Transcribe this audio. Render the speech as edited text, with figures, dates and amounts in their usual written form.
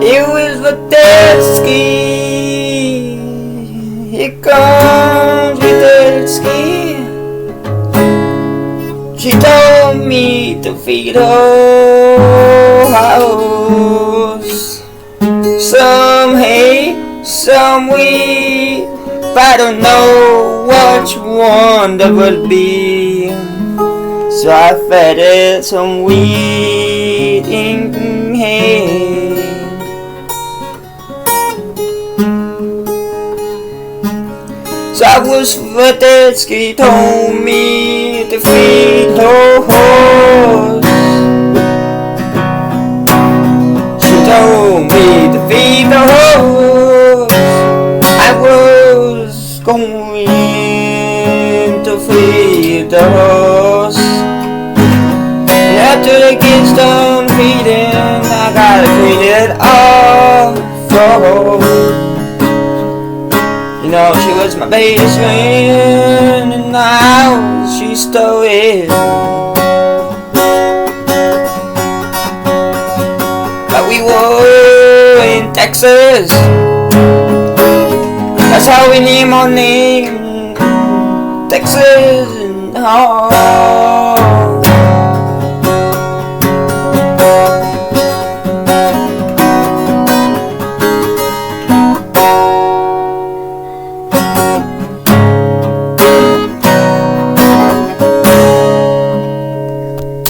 It was the dead ski. Here comes the dead ski. She told me to feed her house. Some hay, some wheat, but I don't know which one that would be. So I fed it some wheat and hay. So I was Verdetsky told me to feed her horse. She told me to feed the horse. I was going to feed the horse. And after the kids done feeding, I gotta clean it off for her. You know, she was my best friend, and now she still is. But we were in Texas. That's how we named our name, Texas. And